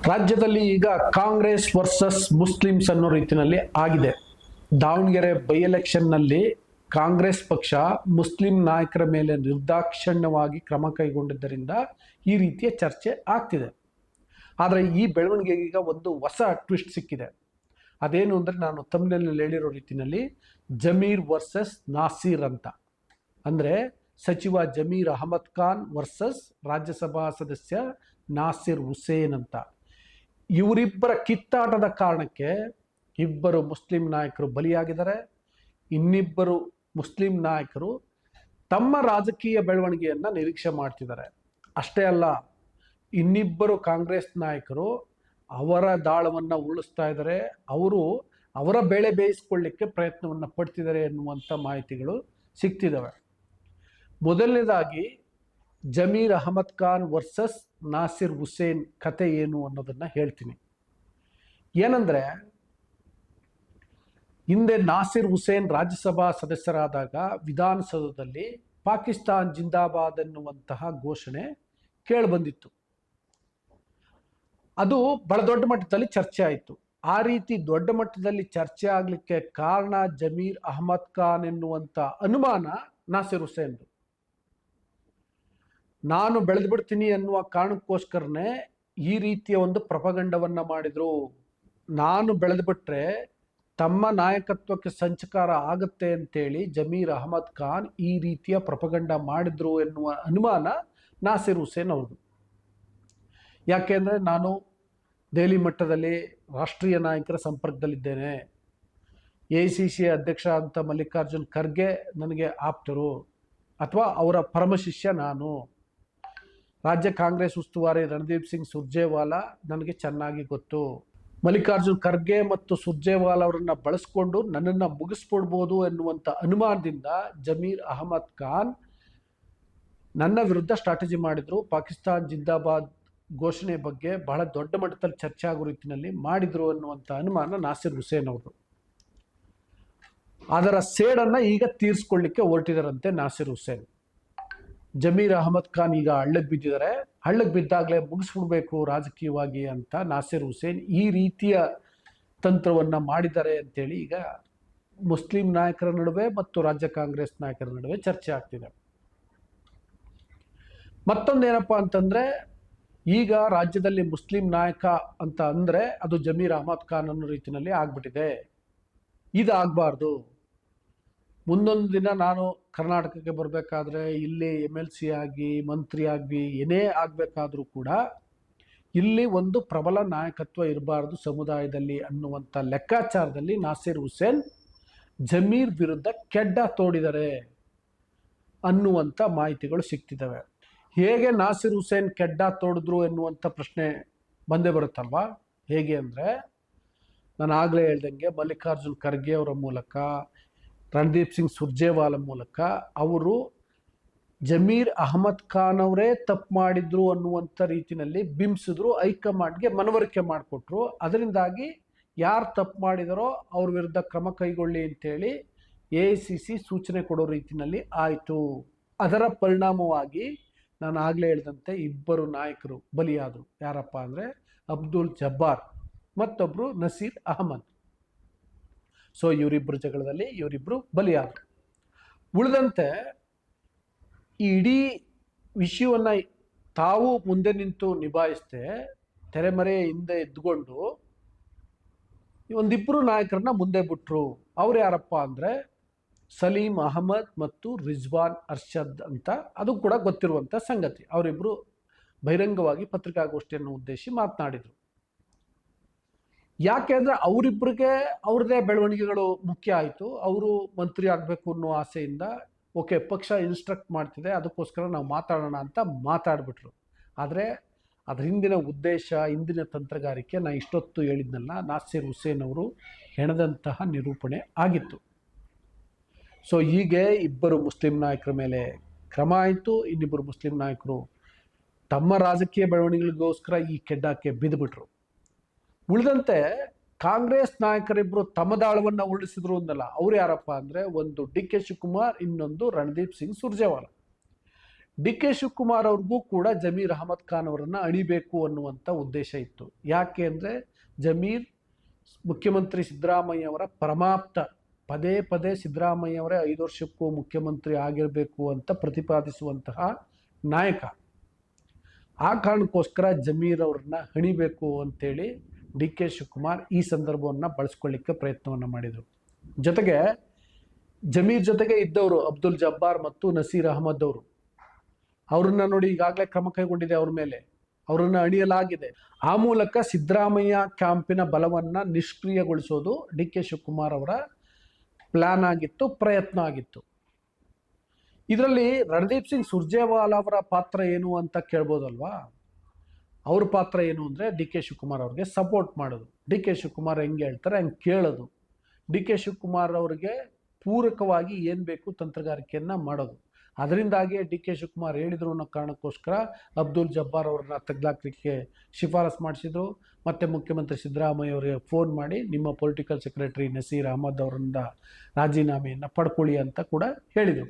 ರಾಜ್ಯದಲ್ಲಿ ಈಗ Congress versus Muslims ಅನ್ನೋ ರೀತಿಯಲ್ಲಿ ಆಗಿದೆ. ದಾವಣಗೆರೆ ಬೈ ಎಲೆಕ್ಷನ್ನಲ್ಲಿ ಕಾಂಗ್ರೆಸ್ ಪಕ್ಷ ಮುಸ್ಲಿಂ ನಾಯಕರ ಮೇಲೆ ನಿರ್ದಾಕ್ಷಿಣ್ಯವಾಗಿ ಕ್ರಮ ಕೈಗೊಂಡಿದ್ದರಿಂದ ಈ ರೀತಿಯ ಚರ್ಚೆ ಆಗ್ತಿದೆ. ಆದರೆ ಈ ಬೆಳವಣಿಗೆಗೆ ಈಗ ಒಂದು ಹೊಸ ಟ್ವಿಸ್ಟ್ ಸಿಕ್ಕಿದೆ. ಅದೇನು ಅಂದರೆ, ನಾನು ತಮಿಳಿನಲ್ಲಿ ಹೇಳಿರೋ ರೀತಿಯಲ್ಲಿ ಜಮೀರ್ ವರ್ಸಸ್ ನಾಸೀರ್ ಅಂತ, ಅಂದರೆ ಸಚಿವ ಜಮೀರ್ ಅಹಮದ್ ಖಾನ್ ವರ್ಸಸ್ ರಾಜ್ಯಸಭಾ ಸದಸ್ಯ ನಾಸಿರ್ ಹುಸೇನ್ ಅಂತ. ಇವರಿಬ್ಬರ ಕಿತ್ತಾಟದ ಕಾರಣಕ್ಕೆ ಇಬ್ಬರು ಮುಸ್ಲಿಂ ನಾಯಕರು ಬಲಿಯಾಗಿದ್ದಾರೆ. ಇನ್ನಿಬ್ಬರು ಮುಸ್ಲಿಂ ನಾಯಕರು ತಮ್ಮ ರಾಜಕೀಯ ಬೆಳವಣಿಗೆಯನ್ನು ನಿರೀಕ್ಷೆ ಮಾಡ್ತಿದ್ದಾರೆ. ಅಷ್ಟೇ ಅಲ್ಲ, ಇನ್ನಿಬ್ಬರು ಕಾಂಗ್ರೆಸ್ ನಾಯಕರು ಅವರ ದಾಳವನ್ನು ಉರುಳಿಸ್ತಾ ಇದ್ದಾರೆ. ಅವರು ಅವರ ಬೇಳೆ ಬೇಯಿಸ್ಕೊಳ್ಳಿಕ್ಕೆ ಪ್ರಯತ್ನವನ್ನು ಪಡ್ತಿದ್ದಾರೆ ಎನ್ನುವಂಥ ಮಾಹಿತಿಗಳು ಸಿಗ್ತಿದ್ದಾವೆ. ಮೊದಲನೇದಾಗಿ ಜಮೀರ್ ಅಹಮದ್ ಖಾನ್ ವರ್ಸಸ್ ನಾಸಿರ್ ಹುಸೇನ್ ಕತೆ ಏನು ಅನ್ನೋದನ್ನು ಹೇಳ್ತೀನಿ. ಏನಂದರೆ, ಹಿಂದೆ ನಾಸಿರ್ ಹುಸೇನ್ ರಾಜ್ಯಸಭಾ ಸದಸ್ಯರಾದಾಗ ವಿಧಾನಸೌಧದಲ್ಲಿ ಪಾಕಿಸ್ತಾನ್ ಜಿಂದಾಬಾದ್ ಎನ್ನುವಂತಹ ಘೋಷಣೆ ಕೇಳಿಬಂದಿತ್ತು. ಅದು ಬಹಳ ದೊಡ್ಡ ಮಟ್ಟದಲ್ಲಿ ಚರ್ಚೆ ಆಯಿತು. ಆ ರೀತಿ ದೊಡ್ಡ ಮಟ್ಟದಲ್ಲಿ ಚರ್ಚೆ ಆಗಲಿಕ್ಕೆ ಕಾರಣ ಜಮೀರ್ ಅಹಮದ್ ಖಾನ್ ಎನ್ನುವಂಥ ಅನುಮಾನ ನಾಸಿರ್ ಹುಸೇನ್ದು. ನಾನು ಬೆಳೆದು ಬಿಡ್ತೀನಿ ಅನ್ನುವ ಕಾರಣಕ್ಕೋಸ್ಕರನೇ ಈ ರೀತಿಯ ಒಂದು ಪ್ರಪಗಂಡವನ್ನು ಮಾಡಿದರು. ನಾನು ಬೆಳೆದು ಬಿಟ್ರೆ ತಮ್ಮ ನಾಯಕತ್ವಕ್ಕೆ ಸಂಚಕಾರ ಆಗುತ್ತೆ ಅಂತೇಳಿ ಜಮೀರ್ ಅಹಮದ್ ಖಾನ್ ಈ ರೀತಿಯ ಪ್ರಪಗಂಡ ಮಾಡಿದ್ರು ಎನ್ನುವ ಅನುಮಾನ ನಾಸಿರ್ ಹುಸೇನ್ ಅವ್ರದ್ದು. ಯಾಕೆಂದರೆ ನಾನು ದೆಹಲಿ ಮಟ್ಟದಲ್ಲಿ ರಾಷ್ಟ್ರೀಯ ನಾಯಕರ ಸಂಪರ್ಕದಲ್ಲಿದ್ದೇನೆ. AICC ಅಧ್ಯಕ್ಷ ಅಂತ ಮಲ್ಲಿಕಾರ್ಜುನ್ ಖರ್ಗೆ ನನಗೆ ಆಪ್ತರು, ಅಥವಾ ಅವರ ಪರಮ ಶಿಷ್ಯ ನಾನು. ರಾಜ್ಯ ಕಾಂಗ್ರೆಸ್ ಉಸ್ತುವಾರಿ ರಣದೀಪ್ ಸಿಂಗ್ ಸುರ್ಜೇವಾಲಾ ನನಗೆ ಚೆನ್ನಾಗಿ ಗೊತ್ತು. ಮಲ್ಲಿಕಾರ್ಜುನ್ ಖರ್ಗೆ ಮತ್ತು ಸುರ್ಜೇವಾಲಾ ಅವರನ್ನು ಬಳಸ್ಕೊಂಡು ನನ್ನನ್ನು ಮುಗಿಸ್ಬಿಡ್ಬೋದು ಎನ್ನುವಂಥ ಅನುಮಾನದಿಂದ ಜಮೀರ್ ಅಹಮದ್ ಖಾನ್ ನನ್ನ ವಿರುದ್ಧ ಸ್ಟ್ರಾಟಜಿ ಮಾಡಿದರು. ಪಾಕಿಸ್ತಾನ್ ಜಿಂದಾಬಾದ್ ಘೋಷಣೆ ಬಗ್ಗೆ ಬಹಳ ದೊಡ್ಡ ಮಟ್ಟದಲ್ಲಿ ಚರ್ಚೆ ಆಗೋ ರೀತಿಯಲ್ಲಿ ಮಾಡಿದರು ಅನ್ನುವಂಥ ಅನುಮಾನ ನಾಸಿರ್ ಹುಸೇನ್ ಅವರು. ಅದರ ಸೇಡನ್ನು ಈಗ ತೀರಿಸ್ಕೊಳ್ಳಿಕ್ಕೆ ಹೊರಟಿದ್ದಾರಂತೆ ನಾಸಿರ್ ಹುಸೇನ್. ಜಮೀರ್ ಅಹಮದ್ ಖಾನ್ ಈಗ ಹಳ್ಳಕ್ಕೆ ಬಿದ್ದಿದ್ದಾರೆ. ಹಳ್ಳಕ್ಕೆ ಬಿದ್ದಾಗಲೇ ಮುಗಿಸ್ಬಿಡ್ಬೇಕು ರಾಜಕೀಯವಾಗಿ ಅಂತ ನಾಸಿರ್ ಹುಸೇನ್ ಈ ರೀತಿಯ ತಂತ್ರವನ್ನು ಮಾಡಿದ್ದಾರೆ ಅಂತೇಳಿ ಈಗ ಮುಸ್ಲಿಂ ನಾಯಕರ ನಡುವೆ ಮತ್ತು ರಾಜ್ಯ ಕಾಂಗ್ರೆಸ್ ನಾಯಕರ ನಡುವೆ ಚರ್ಚೆ ಆಗ್ತಿದೆ. ಮತ್ತೊಂದೇನಪ್ಪ ಅಂತಂದರೆ, ಈಗ ರಾಜ್ಯದಲ್ಲಿ ಮುಸ್ಲಿಂ ನಾಯಕ ಅಂತ ಅಂದರೆ ಅದು ಜಮೀರ್ ಅಹಮದ್ ಖಾನ್ ಅನ್ನೋ ರೀತಿಯಲ್ಲಿ ಆಗ್ಬಿಟ್ಟಿದೆ. ಇದಾಗಬಾರ್ದು. ಮುಂದೊಂದು ದಿನ ನಾನು ಕರ್ನಾಟಕಕ್ಕೆ ಬರಬೇಕಾದ್ರೆ ಇಲ್ಲಿ MLC ಆಗಿ ಮಂತ್ರಿ ಆಗಿ ಏನೇ ಆಗಬೇಕಾದ್ರೂ ಕೂಡ ಇಲ್ಲಿ ಒಂದು ಪ್ರಬಲ ನಾಯಕತ್ವ ಇರಬಾರ್ದು ಸಮುದಾಯದಲ್ಲಿ ಅನ್ನುವಂಥ ಲೆಕ್ಕಾಚಾರದಲ್ಲಿ ನಾಸಿರ್ ಹುಸೇನ್ ಜಮೀರ್ ವಿರುದ್ಧ ಕೆಡ್ಡ ತೋಡಿದ್ದಾರೆ ಅನ್ನುವಂಥ ಮಾಹಿತಿಗಳು ಸಿಗ್ತಿದ್ದಾವೆ. ಹೇಗೆ ನಾಸಿರ್ ಹುಸೇನ್ ಕೆಡ್ಡ ತೋಡಿದ್ರು ಎನ್ನುವಂಥ ಪ್ರಶ್ನೆ ಬಂದೇ ಬರುತ್ತಲ್ವಾ? ಹೇಗೆ ಅಂದರೆ, ನಾನು ಆಗಲೇ ಹೇಳ್ದಂಗೆ ಮಲ್ಲಿಕಾರ್ಜುನ್ ಖರ್ಗೆ ಅವರ ಮೂಲಕ, ರಣದೀಪ್ ಸಿಂಗ್ ಸುರ್ಜೇವಾಲಾ ಮೂಲಕ ಅವರು ಜಮೀರ್ ಅಹಮದ್ ಖಾನ್ ಅವರೇ ತಪ್ಪು ಮಾಡಿದ್ರು ಅನ್ನುವಂಥ ರೀತಿಯಲ್ಲಿ ಬಿಂಬಿಸಿದ್ರು. ಹೈಕಮಾಂಡ್ಗೆ ಮನವರಿಕೆ ಮಾಡಿಕೊಟ್ರು. ಅದರಿಂದಾಗಿ ಯಾರು ತಪ್ಪು ಮಾಡಿದಾರೋ ಅವ್ರ ವಿರುದ್ಧ ಕ್ರಮ ಕೈಗೊಳ್ಳಿ ಅಂತೇಳಿ AICC ಸೂಚನೆ ಕೊಡೋ ರೀತಿಯಲ್ಲಿ ಆಯಿತು. ಅದರ ಪರಿಣಾಮವಾಗಿ ನಾನು ಆಗಲೇ ಹೇಳಿದಂತೆ ಇಬ್ಬರು ನಾಯಕರು ಬಲಿಯಾದರು. ಯಾರಪ್ಪ ಅಂದರೆ ಅಬ್ದುಲ್ ಜಬ್ಬಾರ್ ಮತ್ತೊಬ್ಬರು ನಸೀರ್ ಅಹಮದ್. ಸೊ ಇವರಿಬ್ಬರು ಜಗಳದಲ್ಲಿ ಇವರಿಬ್ಬರು ಬಲಿಯಾದರು. ಉಳಿದಂತೆ ಈ ಇಡೀ ವಿಷಯವನ್ನು ತಾವು ಮುಂದೆ ನಿಂತು ನಿಭಾಯಿಸದೆ ತೆರೆಮರೆ ಹಿಂದೆ ಎದ್ದುಕೊಂಡು ಒಂದಿಬ್ಬರು ನಾಯಕರನ್ನ ಮುಂದೆ ಬಿಟ್ಟರು. ಅವ್ರು ಯಾರಪ್ಪ ಅಂದರೆ ಸಲೀಂ ಅಹಮದ್ ಮತ್ತು ರಿಜ್ವಾನ್ ಅರ್ಷದ್ ಅಂತ. ಅದು ಕೂಡ ಗೊತ್ತಿರುವಂಥ ಸಂಗತಿ. ಅವರಿಬ್ಬರು ಬಹಿರಂಗವಾಗಿ ಪತ್ರಿಕಾಗೋಷ್ಠಿಯನ್ನು ಉದ್ದೇಶಿಸಿ ಮಾತನಾಡಿದರು. ಯಾಕೆ ಅಂದರೆ ಅವರಿಬ್ಬರಿಗೆ ಅವ್ರದ್ದೇ ಬೆಳವಣಿಗೆಗಳು ಮುಖ್ಯ ಆಯಿತು. ಅವರು ಮಂತ್ರಿ ಆಗಬೇಕು ಅನ್ನೋ ಆಸೆಯಿಂದ ಓಕೆ ಪಕ್ಷ ಇನ್ಸ್ಟ್ರಕ್ಟ್ ಮಾಡ್ತಿದೆ, ಅದಕ್ಕೋಸ್ಕರ ನಾವು ಮಾತಾಡೋಣ ಅಂತ ಮಾತಾಡಿಬಿಟ್ರು. ಆದರೆ ಅದರ ಹಿಂದಿನ ಉದ್ದೇಶ, ಹಿಂದಿನ ತಂತ್ರಗಾರಿಕೆ ನಾನು ಇಷ್ಟೊತ್ತು ಹೇಳಿದ್ನಲ್ಲ, ನಾಸಿರ್ ಹುಸೇನ್ ಅವರು ಹೆಣದಂತಹ ನಿರೂಪಣೆ ಆಗಿತ್ತು. ಸೊ ಹೀಗೆ ಇಬ್ಬರು ಮುಸ್ಲಿಂ ನಾಯಕರ ಮೇಲೆ ಕ್ರಮ ಆಯಿತು. ಇನ್ನಿಬ್ಬರು ಮುಸ್ಲಿಂ ನಾಯಕರು ತಮ್ಮ ರಾಜಕೀಯ ಬೆಳವಣಿಗೆಗಳಿಗೋಸ್ಕರ ಈ ಕೆಡ್ಡಕ್ಕೆ ಬಿದ್ದುಬಿಟ್ರು. ಉಳಿದಂತೆ ಕಾಂಗ್ರೆಸ್ ನಾಯಕರಿಬ್ಬರು ತಮ್ಮ ದಾಳವನ್ನು ಉರುಳಿಸಿದ್ರು ಅಂದಲ್ಲ. ಅವ್ರು ಯಾರಪ್ಪ ಅಂದರೆ, ಒಂದು DK ಶಿವಕುಮಾರ್, ಇನ್ನೊಂದು ರಣದೀಪ್ ಸಿಂಗ್ ಸುರ್ಜೇವಾಲಾ. ಡಿ ಕೆ ಶಿವಕುಮಾರ್ ಅವ್ರಿಗೂ ಕೂಡ ಜಮೀರ್ ಅಹಮದ್ ಖಾನ್ ಅವರನ್ನು ಅಣಿಬೇಕು ಅನ್ನುವಂಥ ಉದ್ದೇಶ ಇತ್ತು. ಯಾಕೆ ಅಂದರೆ ಜಮೀರ್ ಮುಖ್ಯಮಂತ್ರಿ ಸಿದ್ದರಾಮಯ್ಯ ಅವರ ಪರಮಾಪ್ತ, ಪದೇ ಪದೇ ಸಿದ್ದರಾಮಯ್ಯ ಅವರೇ 5 ವರ್ಷಕ್ಕೂ ಮುಖ್ಯಮಂತ್ರಿ ಆಗಿರಬೇಕು ಅಂತ ಪ್ರತಿಪಾದಿಸುವಂತಹ ನಾಯಕ. ಆ ಕಾರಣಕ್ಕೋಸ್ಕರ ಜಮೀರ್ ಅವ್ರನ್ನ ಹಣಿಬೇಕು ಅಂತೇಳಿ ಡಿ ಕೆ ಶಿವಕುಮಾರ್ ಈ ಸಂದರ್ಭವನ್ನು ಬಳಸ್ಕೊಳ್ಳಿಕ್ಕೆ ಪ್ರಯತ್ನವನ್ನು ಮಾಡಿದರು. ಜೊತೆಗೆ ಜಮೀರ್ ಜೊತೆಗೆ ಇದ್ದವರು ಅಬ್ದುಲ್ ಜಬ್ಬಾರ್ ಮತ್ತು ನಸೀರ್ ಅಹಮದ್ ಅವರು, ಅವ್ರನ್ನ ನೋಡಿ ಈಗಾಗಲೇ ಕ್ರಮ ಕೈಗೊಂಡಿದೆ, ಅವ್ರ ಮೇಲೆ ಅವರನ್ನು ಅಣಿಯಲಾಗಿದೆ. ಆ ಮೂಲಕ ಸಿದ್ದರಾಮಯ್ಯ ಕ್ಯಾಂಪಿನ ಬಲವನ್ನು ನಿಷ್ಕ್ರಿಯಗೊಳಿಸೋದು ಡಿ ಕೆ ಶಿವಕುಮಾರ್ ಅವರ ಪ್ಲಾನ್ ಆಗಿತ್ತು, ಪ್ರಯತ್ನ ಆಗಿತ್ತು. ಇದರಲ್ಲಿ ರಣದೀಪ್ ಸಿಂಗ್ ಸುರ್ಜೇವಾಲಾ ಅವರ ಪಾತ್ರ ಏನು ಅಂತ ಕೇಳ್ಬೋದಲ್ವಾ. ಅವ್ರ ಪಾತ್ರ ಏನು ಅಂದರೆ ಡಿ ಕೆ ಶಿವಕುಮಾರ್ ಅವ್ರಿಗೆ ಸಪೋರ್ಟ್ ಮಾಡೋದು, ಡಿ ಕೆ ಶಿವಕುಮಾರ್ ಹೆಂಗೆ ಹೇಳ್ತಾರೆ ಹಂಗೆ ಕೇಳೋದು, ಡಿ ಕೆ ಶಿವಕುಮಾರ್ ಅವ್ರಿಗೆ ಪೂರಕವಾಗಿ ಏನು ಬೇಕು ತಂತ್ರಗಾರಿಕೆಯನ್ನು ಮಾಡೋದು. ಅದರಿಂದಾಗಿಯೇ ಡಿ ಕೆ ಶಿವಕುಮಾರ್ ಹೇಳಿದ್ರು ಅನ್ನೋ ಕಾರಣಕ್ಕೋಸ್ಕರ ಅಬ್ದುಲ್ ಜಬ್ಬಾರ್ ಅವ್ರನ್ನ ತೆಗೆದಾಕಲಿಕ್ಕೆ ಶಿಫಾರಸು ಮಾಡಿಸಿದ್ರು. ಮತ್ತು ಮುಖ್ಯಮಂತ್ರಿ ಸಿದ್ದರಾಮಯ್ಯ ಅವರಿಗೆ ಫೋನ್ ಮಾಡಿ ನಿಮ್ಮ ಪೊಲಿಟಿಕಲ್ ಸೆಕ್ರೆಟರಿ ನಸೀರ್ ಅಹಮದ್ ಅವರಿಂದ ರಾಜೀನಾಮೆಯನ್ನು ಪಡ್ಕೊಳ್ಳಿ ಅಂತ ಕೂಡ ಹೇಳಿದರು.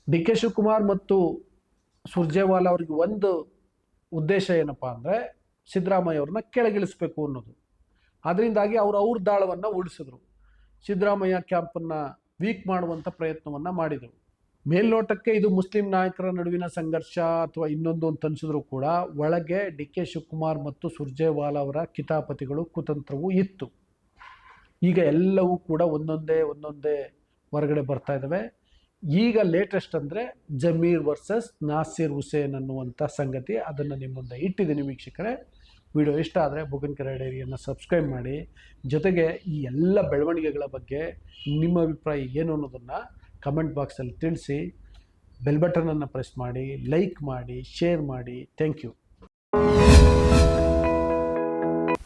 ಡಿ ಕೆ ಶಿವಕುಮಾರ್ ಮತ್ತು ಸುರ್ಜೇವಾಲಾ ಅವ್ರಿಗೆ ಒಂದು ಉದ್ದೇಶ ಏನಪ್ಪ ಅಂದರೆ ಸಿದ್ದರಾಮಯ್ಯ ಅವ್ರನ್ನ ಕೆಳಗಿಳಿಸ್ಬೇಕು ಅನ್ನೋದು. ಅದರಿಂದಾಗಿ ಅವ್ರ ದಾಳವನ್ನು ಉಳಿಸಿದ್ರು, ಸಿದ್ದರಾಮಯ್ಯ ಕ್ಯಾಂಪನ್ನು ವೀಕ್ ಮಾಡುವಂಥ ಪ್ರಯತ್ನವನ್ನು ಮಾಡಿದರು. ಮೇಲ್ನೋಟಕ್ಕೆ ಇದು ಮುಸ್ಲಿಂ ನಾಯಕರ ನಡುವಿನ ಸಂಘರ್ಷ ಅಥವಾ ಇನ್ನೊಂದು ಅಂತ ಅನಿಸಿದ್ರು ಕೂಡ ಒಳಗೆ ಡಿ ಕೆ ಶಿವಕುಮಾರ್ ಮತ್ತು ಸುರ್ಜೇವಾಲಾ ಅವರ ಕಿತಾಪತಿಗಳು ಕುತಂತ್ರವೂ ಇತ್ತು. ಈಗ ಎಲ್ಲವೂ ಕೂಡ ಒಂದೊಂದೇ ಹೊರಗಡೆ ಬರ್ತಾ ಇದ್ದಾವೆ. ಈಗ ಲೇಟೆಸ್ಟ್ ಅಂದರೆ ಜಮೀರ್ ವರ್ಸಸ್ ನಾಸಿರ್ ಹುಸೇನ್ ಅನ್ನುವಂಥ ಸಂಗತಿ, ಅದನ್ನು ನಿಮ್ಮ ಮುಂದೆ ಇಟ್ಟಿದ್ದೀನಿ ವೀಕ್ಷಕರೇ. ವಿಡಿಯೋ ಇಷ್ಟ ಆದರೆ ಬುಗನ್ಕೆರೆ ಡೈರಿಯನ್ನು ಸಬ್ಸ್ಕ್ರೈಬ್ ಮಾಡಿ. ಜೊತೆಗೆ ಈ ಎಲ್ಲ ಬೆಳವಣಿಗೆಗಳ ಬಗ್ಗೆ ನಿಮ್ಮ ಅಭಿಪ್ರಾಯ ಏನು ಅನ್ನೋದನ್ನು ಕಮೆಂಟ್ ಬಾಕ್ಸಲ್ಲಿ ತಿಳಿಸಿ. ಬೆಲ್ ಬಟನನ್ನು ಪ್ರೆಸ್ ಮಾಡಿ, ಲೈಕ್ ಮಾಡಿ, ಶೇರ್ ಮಾಡಿ. Thank you.